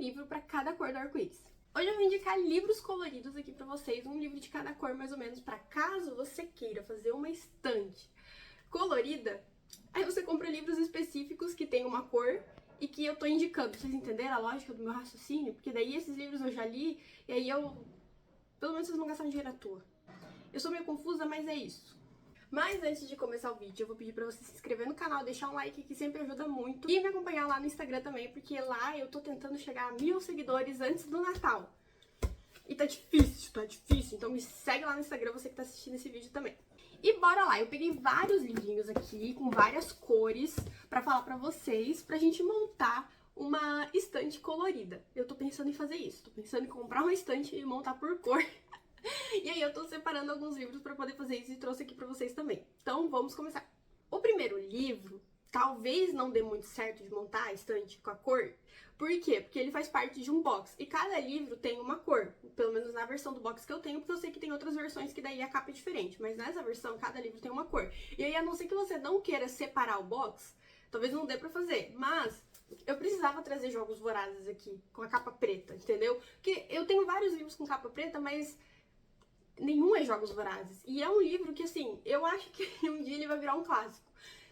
livro para cada cor do arco-íris. Hoje eu vou indicar livros coloridos aqui pra vocês, um livro de cada cor mais ou menos, pra caso você queira fazer uma estante colorida, aí você compra livros específicos que tem uma cor e que eu tô indicando. Vocês entenderam a lógica do meu raciocínio? Porque daí esses livros eu já li e aí pelo menos vocês não gastaram dinheiro à toa. Eu sou meio confusa, mas é isso. Mas antes de começar o vídeo, eu vou pedir pra você se inscrever no canal, deixar um like que sempre ajuda muito. E me acompanhar lá no Instagram também, porque lá eu tô tentando chegar a 1000 seguidores antes do Natal. E tá difícil. Então me segue lá no Instagram, você que tá assistindo esse vídeo também. E bora lá, eu peguei vários livrinhos aqui, com várias cores, pra falar pra vocês, pra gente montar uma estante colorida. Eu tô pensando em fazer isso, tô pensando em comprar uma estante e montar por cor. E aí eu tô separando alguns livros pra poder fazer isso e trouxe aqui pra vocês também. Então vamos começar. O primeiro livro talvez não dê muito certo de montar a estante com a cor. Por quê? Porque ele faz parte de um box e cada livro tem uma cor. Pelo menos na versão do box que eu tenho, porque eu sei que tem outras versões que daí a capa é diferente. Mas nessa versão, cada livro tem uma cor. E aí, a não ser que você não queira separar o box, talvez não dê pra fazer. Mas eu precisava trazer Jogos Vorazes aqui com a capa preta, entendeu? Porque eu tenho vários livros com capa preta, mas nenhum é Jogos Vorazes. E é um livro que, assim, eu acho que um dia ele vai virar um clássico.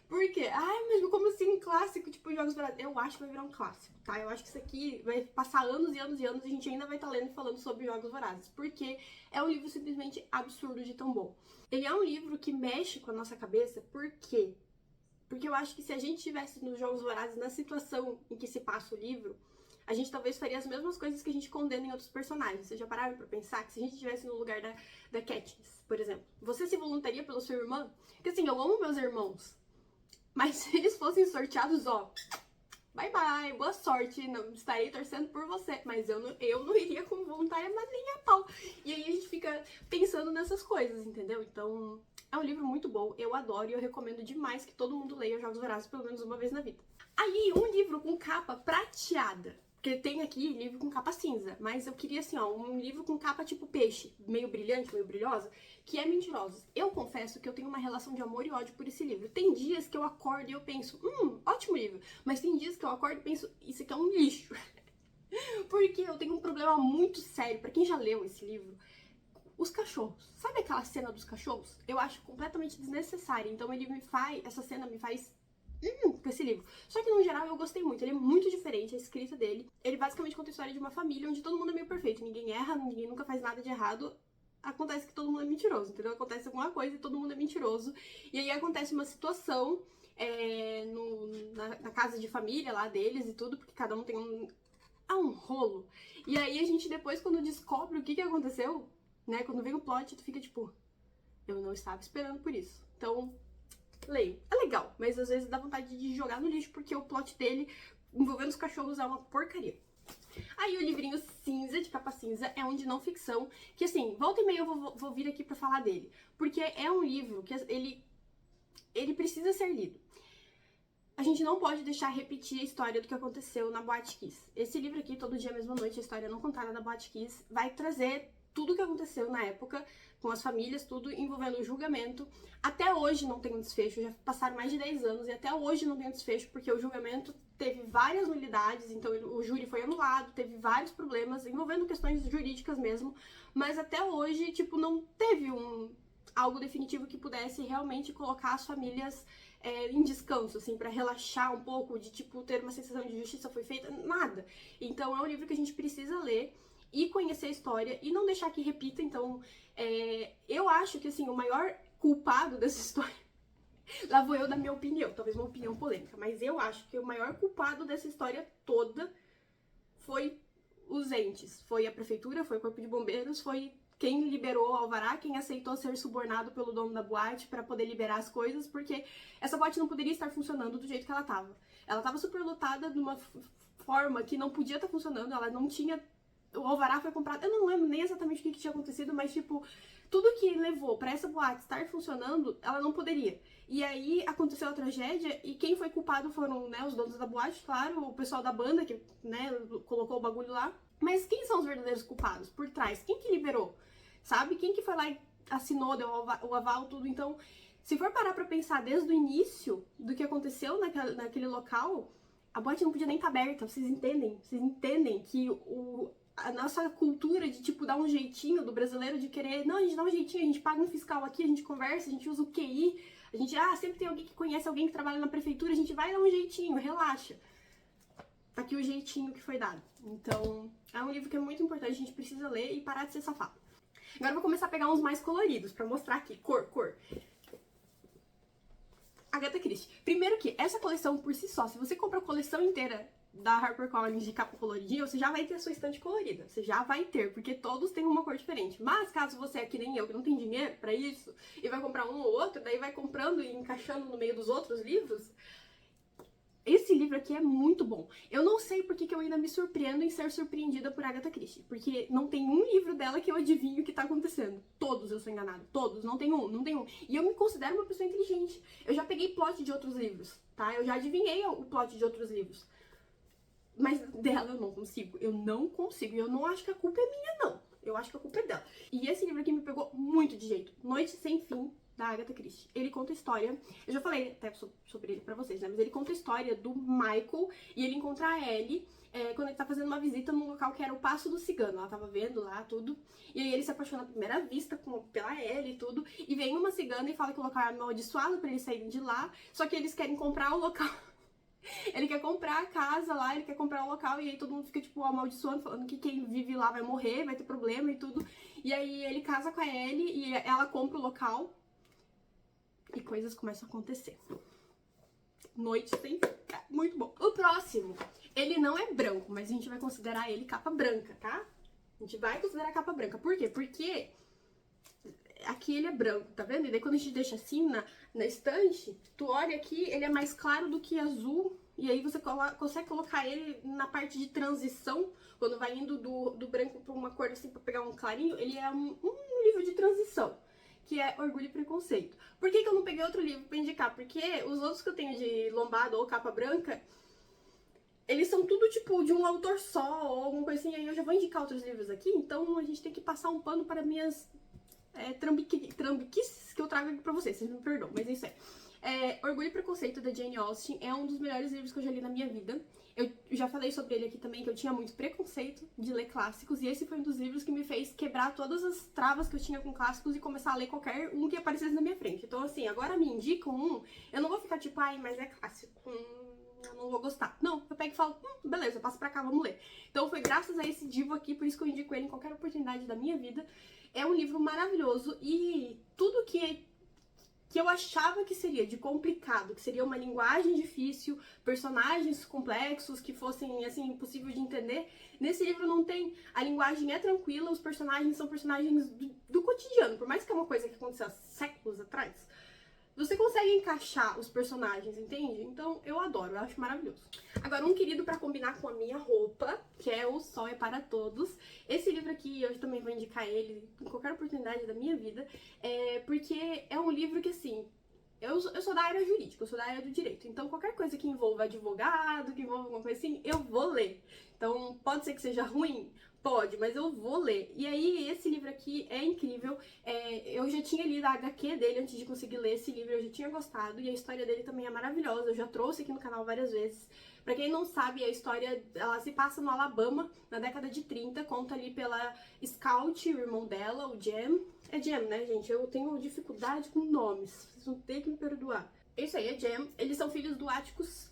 Por quê? Ai, mas como assim um clássico, tipo Jogos Vorazes? Eu acho que vai virar um clássico, tá? Eu acho que isso aqui vai passar anos e anos e anos e a gente ainda vai estar lendo e falando sobre Jogos Vorazes. Porque é um livro simplesmente absurdo de tão bom. Ele é um livro que mexe com a nossa cabeça, por quê? Porque eu acho que se a gente estivesse nos Jogos Vorazes, na situação em que se passa o livro, a gente talvez faria as mesmas coisas que a gente condena em outros personagens. Vocês já pararam pra pensar que se a gente estivesse no lugar da Katniss, por exemplo, você se voluntaria pela sua irmã? Porque assim, eu amo meus irmãos, mas se eles fossem sorteados, ó, bye bye, boa sorte, não estarei torcendo por você. Mas eu não iria como voluntária, mas nem a pau. E aí a gente fica pensando nessas coisas, entendeu? Então, é um livro muito bom, eu adoro e eu recomendo demais que todo mundo leia Jogos Vorazes pelo menos uma vez na vida. Aí, um livro com capa prateada. Porque tem aqui livro com capa cinza, mas eu queria assim, ó, um livro com capa tipo peixe, meio brilhante, meio brilhosa, que é Mentirosos. Eu confesso que eu tenho uma relação de amor e ódio por esse livro. Tem dias que eu acordo e eu penso, ótimo livro, mas tem dias que eu acordo e penso, isso aqui é um lixo. Porque eu tenho um problema muito sério, pra quem já leu esse livro, os cachorros. Sabe aquela cena dos cachorros? Eu acho completamente desnecessária, então essa cena me faz com esse livro. Só que no geral eu gostei muito, ele é muito diferente, a escrita dele. Ele basicamente conta a história de uma família onde todo mundo é meio perfeito, ninguém erra, ninguém nunca faz nada de errado. Acontece que todo mundo é mentiroso, entendeu? Acontece alguma coisa e todo mundo é mentiroso. E aí acontece uma situação na casa de família lá deles e tudo, porque cada um tem um rolo. E aí a gente depois, quando descobre o que aconteceu, né, quando vem o plot, tu fica tipo, eu não estava esperando por isso. Então, leio. É legal, mas às vezes dá vontade de jogar no lixo porque o plot dele envolvendo os cachorros é uma porcaria. Aí o livrinho cinza, de capa cinza, é um de não ficção, que assim, volta e meia eu vou vir aqui pra falar dele, porque é um livro que ele precisa ser lido. A gente não pode deixar repetir a história do que aconteceu na Boate Kiss. Esse livro aqui, Todo Dia, Mesma Noite, a história não contada da Boate Kiss, vai trazer tudo o que aconteceu na época, com as famílias, tudo envolvendo o julgamento. Até hoje não tem um desfecho, já passaram mais de 10 anos e até hoje não tem um desfecho, porque o julgamento teve várias nulidades, então o júri foi anulado, teve vários problemas, envolvendo questões jurídicas mesmo, mas até hoje, tipo, não teve algo definitivo que pudesse realmente colocar as famílias em descanso, assim, pra relaxar um pouco, de, tipo, ter uma sensação de justiça foi feita, nada. Então é um livro que a gente precisa ler e conhecer a história e não deixar que repita. Então, eu acho que, assim, o maior culpado dessa história, lá vou eu dar minha opinião, talvez uma opinião polêmica, mas eu acho que o maior culpado dessa história toda foi os entes, foi a prefeitura, foi o corpo de bombeiros, foi quem liberou o alvará, quem aceitou ser subornado pelo dono da boate para poder liberar as coisas, porque essa boate não poderia estar funcionando do jeito que ela estava. Ela estava superlotada de uma forma que não podia estar funcionando, ela não tinha... O alvará foi comprado, eu não lembro nem exatamente o que tinha acontecido, mas tipo, tudo que levou pra essa boate estar funcionando, ela não poderia. E aí aconteceu a tragédia e quem foi culpado foram, né, os donos da boate, claro, o pessoal da banda que, né, colocou o bagulho lá. Mas quem são os verdadeiros culpados por trás? Quem que liberou? Sabe? Quem que foi lá e assinou, deu o aval, tudo? Então, se for parar pra pensar desde o início do que aconteceu naquele local, A boate não podia nem estar aberta, vocês entendem? Vocês entendem que a nossa cultura de, tipo, dar um jeitinho do brasileiro de querer... Não, a gente dá um jeitinho, a gente paga um fiscal aqui, a gente conversa, a gente usa o QI, a gente, sempre tem alguém que conhece alguém que trabalha na prefeitura, a gente vai dar um jeitinho, relaxa. Tá aqui o jeitinho que foi dado. Então, é um livro que é muito importante, a gente precisa ler e parar de ser safado. Agora eu vou começar a pegar uns mais coloridos, pra mostrar aqui, cor. Agatha Christie. Primeiro que essa coleção por si só, se você compra a coleção inteira da HarperCollins de capa coloridinha, você já vai ter a sua estante colorida. Você já vai ter, porque todos têm uma cor diferente. Mas caso você é que nem eu, que não tem dinheiro pra isso, e vai comprar um ou outro, daí vai comprando e encaixando no meio dos outros livros, esse livro aqui é muito bom. Eu não sei por que eu ainda me surpreendo em ser surpreendida por Agatha Christie. Porque não tem um livro dela que eu adivinho o que tá acontecendo. Todos eu sou enganada. Todos. Não tem um. E eu me considero uma pessoa inteligente. Eu já peguei plot de outros livros, tá? Eu já adivinhei o plot de outros livros. Mas dela eu não consigo. Eu não consigo. E eu não acho que a culpa é minha, não. Eu acho que a culpa é dela. E esse livro aqui me pegou muito de jeito. Noite Sem Fim, da Agatha Christie. Ele conta a história, eu já falei até sobre ele pra vocês, né? Mas ele conta a história do Michael e ele encontra a Ellie quando ele tá fazendo uma visita num local que era o Passo do Cigano. Ela tava vendo lá tudo. E aí ele se apaixona à primeira vista pela Ellie e tudo. E vem uma cigana e fala que o local é amaldiçoado pra eles saírem de lá. Só que eles querem comprar o local. Ele quer comprar a casa lá, ele quer comprar o local, e aí todo mundo fica, tipo, amaldiçoando, falando que quem vive lá vai morrer, vai ter problema e tudo. E aí ele casa com a Ellie e ela compra o local e coisas começam a acontecer. Noite sem fim. Muito bom. O próximo, ele não é branco, mas a gente vai considerar ele capa branca, tá? A gente vai considerar capa branca. Por quê? Porque aqui ele é branco, tá vendo? E daí quando a gente deixa assim na estante, tu olha aqui, ele é mais claro do que azul. E aí você consegue colocar ele na parte de transição, quando vai indo do branco pra uma cor assim, pra pegar um clarinho. Ele é um livro de transição, que é Orgulho e Preconceito. Por que eu não peguei outro livro pra indicar? Porque os outros que eu tenho de lombada ou capa branca, eles são tudo, tipo, de um autor só, ou alguma coisa assim. Aí eu já vou indicar outros livros aqui, então a gente tem que passar um pano para minhas trambiquices que eu trago aqui pra vocês me perdoam, mas é isso aí. Orgulho e Preconceito, da Jane Austen, é um dos melhores livros que eu já li na minha vida. Eu já falei sobre ele aqui também, que eu tinha muito preconceito de ler clássicos, e esse foi um dos livros que me fez quebrar todas as travas que eu tinha com clássicos e começar a ler qualquer um que aparecesse na minha frente. Então, assim, agora me indicam um, eu não vou ficar tipo, ai, mas é clássico, eu não vou gostar. Não, eu pego e falo, beleza, passa pra cá, vamos ler. Então foi graças a esse divo aqui, por isso que eu indico ele em qualquer oportunidade da minha vida. É um livro maravilhoso e tudo que eu achava que seria de complicado, que seria uma linguagem difícil, personagens complexos, que fossem, assim, impossível de entender, nesse livro não tem. A linguagem é tranquila, os personagens são personagens do cotidiano, por mais que é uma coisa que aconteceu há séculos atrás, você consegue encaixar os personagens, entende? Então, eu adoro, eu acho maravilhoso. Agora, um querido pra combinar com a minha roupa, que é O Sol é para Todos. Esse livro aqui, eu também vou indicar ele em qualquer oportunidade da minha vida, porque é um livro que, assim, eu sou da área jurídica, eu sou da área do direito. Então, qualquer coisa que envolva advogado, que envolva alguma coisa assim, eu vou ler. Então, pode ser que seja ruim? Pode, mas eu vou ler. E aí, esse livro aqui é incrível. Eu já tinha lido a HQ dele antes de conseguir ler esse livro, eu já tinha gostado. E a história dele também é maravilhosa, eu já trouxe aqui no canal várias vezes. Pra quem não sabe, a história, ela se passa no Alabama, na década de 30. Conta ali pela Scout, o irmão dela, o Jem. É Jem, né, gente? Eu tenho dificuldade com nomes, vocês vão ter que me perdoar. Isso aí, é Jem. Eles são filhos do Atticus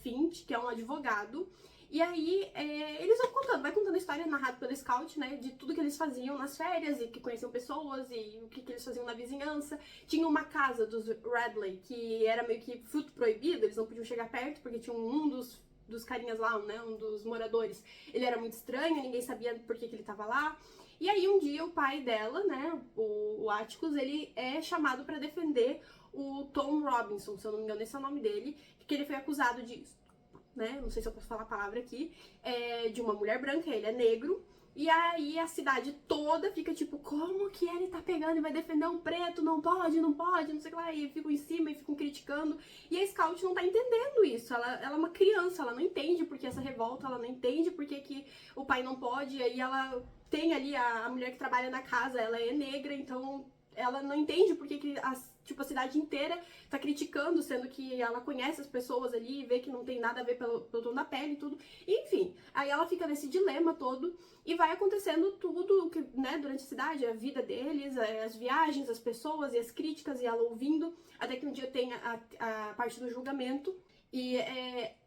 Finch, que é um advogado. E aí, eles vai contando a história narrada pelo Scout, né, de tudo que eles faziam nas férias, e que conheciam pessoas, e o que eles faziam na vizinhança. Tinha uma casa dos Radley, que era meio que fruto proibido, eles não podiam chegar perto, porque tinha um dos carinhas lá, né, um dos moradores. Ele era muito estranho, ninguém sabia por que ele tava lá. E aí, um dia, o pai dela, né, o Atticus, ele é chamado pra defender o Tom Robinson, se eu não me engano, esse é o nome dele, que ele foi acusado de... né, não sei se eu posso falar a palavra aqui, de uma mulher branca, ele é negro, e aí a cidade toda fica tipo, como que ele tá pegando e vai defender um preto, não pode, não sei o que lá, e ficam em cima e ficam criticando, e a Scout não tá entendendo isso, ela é uma criança, ela não entende por que essa revolta, ela não entende por que o pai não pode, e aí ela tem ali a mulher que trabalha na casa, ela é negra, então ela não entende porque que a cidade inteira tá criticando, sendo que ela conhece as pessoas ali e vê que não tem nada a ver pelo tom da pele e tudo. Enfim, aí ela fica nesse dilema todo e vai acontecendo tudo, né, durante a cidade, a vida deles, as viagens, as pessoas e as críticas e ela ouvindo, até que um dia tem a parte do julgamento. E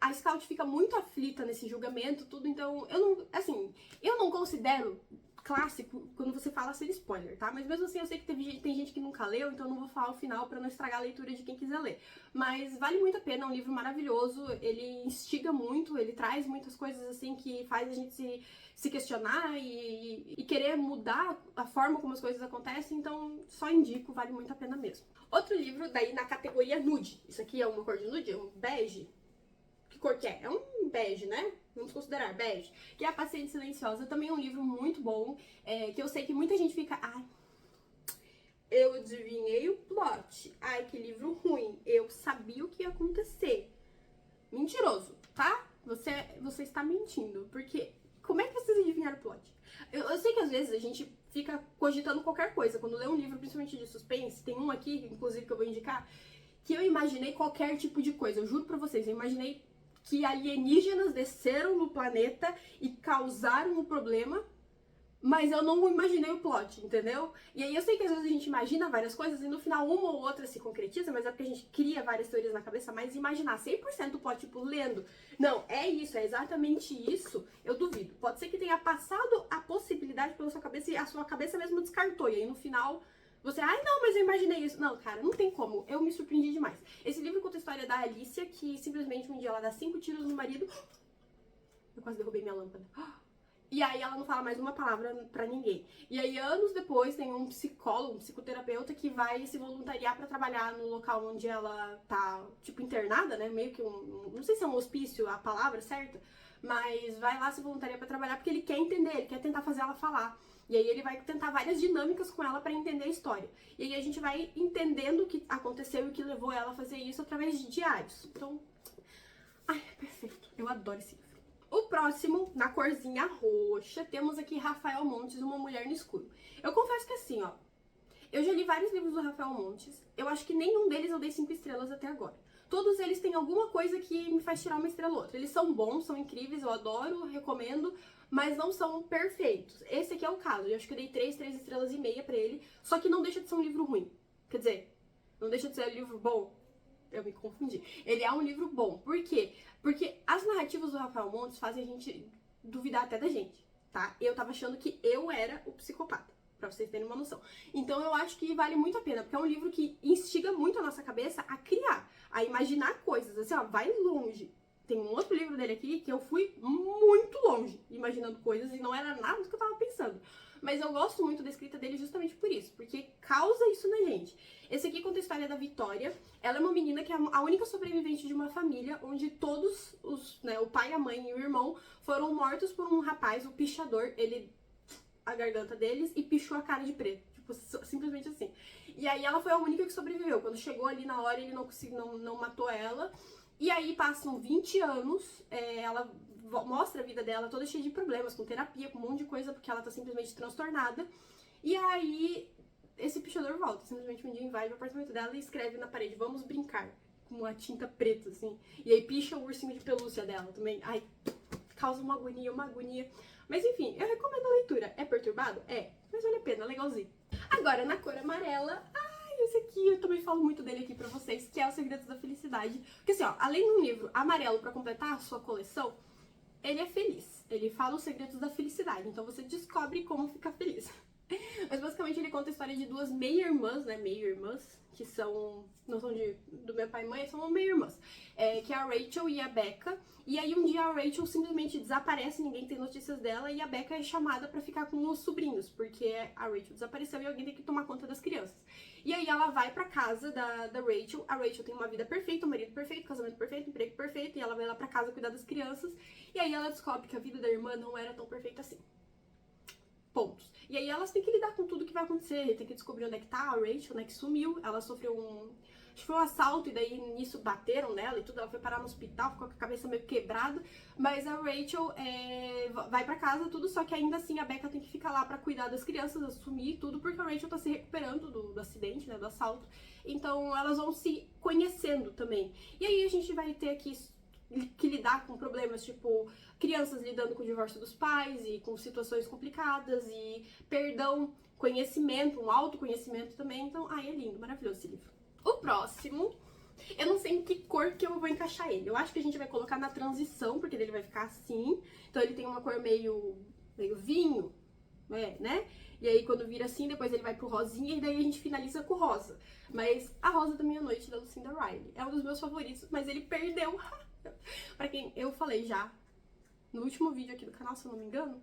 a Scout fica muito aflita nesse julgamento, tudo, então eu não considero clássico quando você fala ser spoiler, tá? Mas mesmo assim eu sei que tem gente que nunca leu, então eu não vou falar o final pra não estragar a leitura de quem quiser ler. Mas vale muito a pena, é um livro maravilhoso, ele instiga muito, ele traz muitas coisas assim que faz a gente se questionar e querer mudar a forma como as coisas acontecem, então só indico, vale muito a pena mesmo. Outro livro daí na categoria nude, isso aqui é uma cor de nude, é um bege. Que cor que é? É um bege, né? Vamos considerar bege. Que é A Paciente Silenciosa, também é um livro muito bom, que eu sei que muita gente fica... Ai, eu adivinhei o plot. Ai, que livro ruim. Eu sabia o que ia acontecer. Mentiroso, tá? Você está mentindo, porque... Como é que vocês adivinharam o plot? Eu sei que às vezes a gente fica cogitando qualquer coisa. Quando lê um livro, principalmente de suspense, tem um aqui, inclusive, que eu vou indicar, que eu imaginei qualquer tipo de coisa. Eu juro pra vocês, eu imaginei que alienígenas desceram no planeta e causaram um problema, mas eu não imaginei o plot, entendeu? E aí eu sei que às vezes a gente imagina várias coisas e no final uma ou outra se concretiza, mas é porque a gente cria várias teorias na cabeça, mas imaginar 100% o plot, tipo, lendo, não, é isso, é exatamente isso, eu duvido. Pode ser que tenha passado a possibilidade pela sua cabeça e a sua cabeça mesmo descartou, e aí no final... Você, ai não, mas eu imaginei isso. Não, cara, não tem como. Eu me surpreendi demais. Esse livro conta a história da Alicia, que simplesmente um dia ela dá 5 tiros no marido. Eu quase derrubei minha lâmpada. E aí ela não fala mais uma palavra pra ninguém. E aí, anos depois, tem um psicólogo, um psicoterapeuta que vai se voluntariar pra trabalhar no local onde ela tá, tipo, internada, né? Meio que não sei se é um hospício a palavra certa, mas vai lá se voluntariar pra trabalhar porque ele quer entender, ele quer tentar fazer ela falar. E aí ele vai tentar várias dinâmicas com ela pra entender a história. E aí a gente vai entendendo o que aconteceu e o que levou ela a fazer isso através de diários. Então, ai, é perfeito. Eu adoro esse livro. O próximo, na corzinha roxa, temos aqui Rafael Montes, Uma Mulher no Escuro. Eu confesso que assim, ó, eu já li vários livros do Rafael Montes, eu acho que nenhum deles eu dei 5 estrelas até agora. Todos eles têm alguma coisa que me faz tirar uma estrela ou outra. Eles são bons, são incríveis, eu adoro, recomendo, mas não são perfeitos. Esse aqui é o caso, eu acho que eu dei 3 estrelas e meia pra ele, só que não deixa de ser um livro ruim. Quer dizer, não deixa de ser um livro bom. Eu me confundi. Ele é um livro bom. Por quê? Porque as narrativas do Rafael Montes fazem a gente duvidar até da gente, tá? Eu tava achando que eu era o psicopata, pra vocês terem uma noção. Então eu acho que vale muito a pena, porque é um livro que instiga muito a nossa cabeça a criar, a imaginar coisas, assim, ó, vai longe. Tem um outro livro dele aqui que eu fui muito longe, imaginando coisas e não era nada do que eu tava pensando. Mas eu gosto muito da escrita dele justamente por isso, porque causa isso na gente. Esse aqui conta a história da Vitória. Ela é uma menina que é a única sobrevivente de uma família onde todos né, o pai, a mãe e o irmão foram mortos por um rapaz, o pichador. Ele a garganta deles e pichou a cara de preto. Tipo, simplesmente assim. E aí ela foi a única que sobreviveu. Quando chegou ali na hora, ele não conseguiu, não matou ela. E aí passam 20 anos, ela mostra a vida dela toda cheia de problemas, com terapia, com um monte de coisa, porque ela tá simplesmente transtornada. E aí esse pichador volta, simplesmente um dia invade o apartamento dela e escreve na parede, vamos brincar, com uma tinta preta, assim. E aí picha o ursinho de pelúcia dela também. Ai, causa uma agonia, uma agonia. Mas enfim, eu recomendo a leitura. É perturbado? É, mas vale a pena, legalzinho. Agora, na cor amarela, esse aqui eu também falo muito dele aqui pra vocês, que é Os Segredos da Felicidade. Porque assim, ó, além de um livro amarelo pra completar a sua coleção, ele é feliz. Ele fala os segredos da felicidade, então você descobre como ficar feliz. Mas basicamente ele conta a história de duas meia-irmãs, né, meio-irmãs, que não são do meu pai e mãe, são meio-irmãs, que é a Rachel e a Becca. E aí um dia a Rachel simplesmente desaparece, ninguém tem notícias dela, e a Becca é chamada pra ficar com os sobrinhos, porque a Rachel desapareceu e alguém tem que tomar conta das crianças. E aí ela vai pra casa da Rachel, a Rachel tem uma vida perfeita, um marido perfeito, casamento perfeito, emprego perfeito, e ela vai lá pra casa cuidar das crianças, e aí ela descobre que a vida da irmã não era tão perfeita assim. Pontos. E aí elas têm que lidar com tudo que vai acontecer, tem que descobrir onde é que tá a Rachel, né, que sumiu, ela sofreu Acho que foi um assalto e daí nisso bateram nela e tudo. Ela foi parar no hospital, ficou com a cabeça meio quebrada. Mas a Rachel vai pra casa, tudo. Só que ainda assim a Becca tem que ficar lá pra cuidar das crianças, assumir tudo. Porque a Rachel tá se recuperando do acidente, né, do assalto. Então elas vão se conhecendo também. E aí a gente vai ter aqui que lidar com problemas tipo crianças lidando com o divórcio dos pais e com situações complicadas e perdão, conhecimento, um autoconhecimento também. Então, ai, é lindo, maravilhoso esse livro. O próximo, eu não sei em que cor que eu vou encaixar ele. Eu acho que a gente vai colocar na transição, porque ele vai ficar assim. Então ele tem uma cor meio vinho, né? E aí quando vira assim, depois ele vai pro rosinha e daí a gente finaliza com rosa. Mas A Rosa da Meia-Noite, da Lucinda Riley, é um dos meus favoritos, mas ele perdeu. Pra quem eu falei já no último vídeo aqui do canal, se eu não me engano,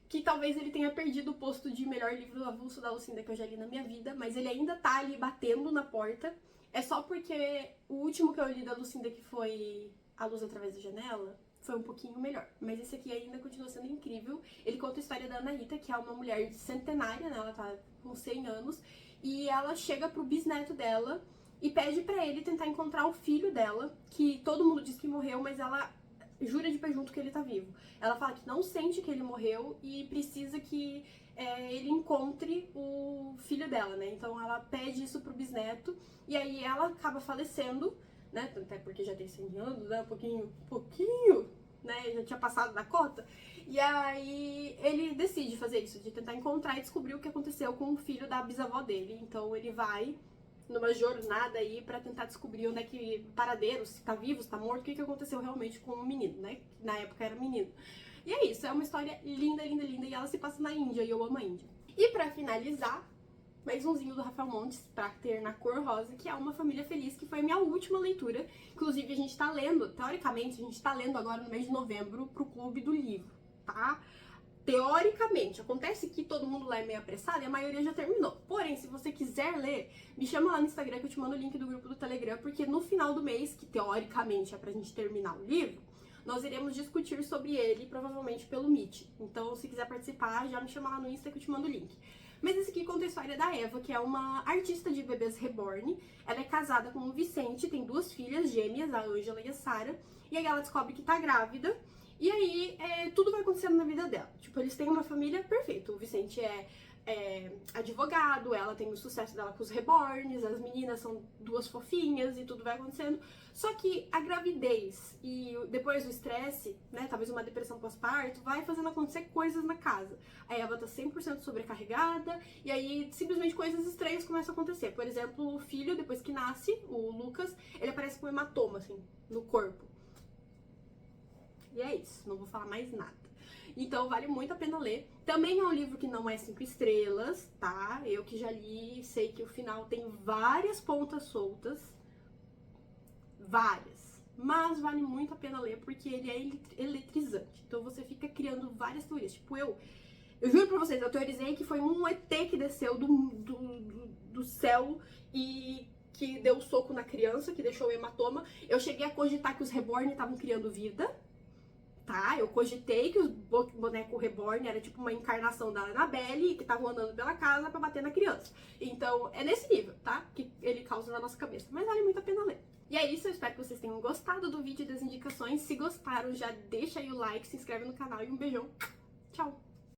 que talvez ele tenha perdido o posto de melhor livro avulso da Lucinda que eu já li na minha vida, mas ele ainda tá ali batendo na porta. É só porque o último que eu li da Lucinda, que foi A Luz Através da Janela, foi um pouquinho melhor. Mas esse aqui ainda continua sendo incrível. Ele conta a história da Anaíta, que é uma mulher centenária, né? Ela tá com 100 anos, e ela chega pro bisneto dela e pede pra ele tentar encontrar o filho dela, que todo mundo diz que morreu, mas ela jura de pé junto que ele tá vivo. Ela fala que não sente que ele morreu e precisa que ele encontre o filho dela, né? Então ela pede isso pro bisneto e aí ela acaba falecendo, né? Até porque já tem 100 anos, né? Um pouquinho, né? Já tinha passado da cota. E aí ele decide fazer isso, de tentar encontrar e descobrir o que aconteceu com o filho da bisavó dele. Então ele vai numa jornada aí pra tentar descobrir onde é que paradeiro, se tá vivo, se tá morto, o que aconteceu realmente com o menino, né? Que na época era menino. E é isso, é uma história linda, linda, linda, e ela se passa na Índia, e eu amo a Índia. E pra finalizar, mais umzinho do Rafael Montes, pra ter na cor rosa, que é Uma Família Feliz, que foi a minha última leitura. Inclusive, a gente tá lendo, teoricamente, a gente tá lendo agora no mês de novembro pro Clube do Livro, tá? Teoricamente, acontece que todo mundo lá é meio apressado e a maioria já terminou. Porém, se você quiser ler, me chama lá no Instagram que eu te mando o link do grupo do Telegram, porque no final do mês, que teoricamente é pra gente terminar o livro, nós iremos discutir sobre ele, provavelmente pelo Meet. Então, se quiser participar, já me chama lá no Insta que eu te mando o link. Mas esse aqui conta a história da Eva, que é uma artista de bebês reborn. Ela é casada com o Vicente, tem 2 filhas gêmeas, a Ângela e a Sara. E aí ela descobre que tá grávida. E aí, tudo vai acontecendo na vida dela. Tipo, eles têm uma família perfeita. O Vicente é advogado, ela tem o sucesso dela com os reborns, as meninas são 2 fofinhas e tudo vai acontecendo. Só que a gravidez e depois o estresse, né, talvez uma depressão pós-parto, vai fazendo acontecer coisas na casa. A Eva tá 100% sobrecarregada e aí simplesmente coisas estranhas começam a acontecer. Por exemplo, o filho, depois que nasce, o Lucas, ele aparece com um hematoma, assim, no corpo. E é isso, não vou falar mais nada. Então vale muito a pena ler. Também é um livro que não é 5 estrelas, tá? Eu que já li, sei que o final tem várias pontas soltas. Várias. Mas vale muito a pena ler porque ele é eletrizante. Então você fica criando várias teorias. Tipo, eu juro pra vocês, eu teorizei que foi um ET que desceu do céu e que deu um soco na criança, que deixou o hematoma. Eu cheguei a cogitar que os reborn estavam criando vida. Tá, eu cogitei que o boneco reborn era tipo uma encarnação da Annabelle que estavam andando pela casa pra bater na criança. Então, é nesse nível, tá? Que ele causa na nossa cabeça. Mas vale muito a pena ler. E é isso, eu espero que vocês tenham gostado do vídeo e das indicações. Se gostaram, já deixa aí o like, se inscreve no canal e um beijão. Tchau!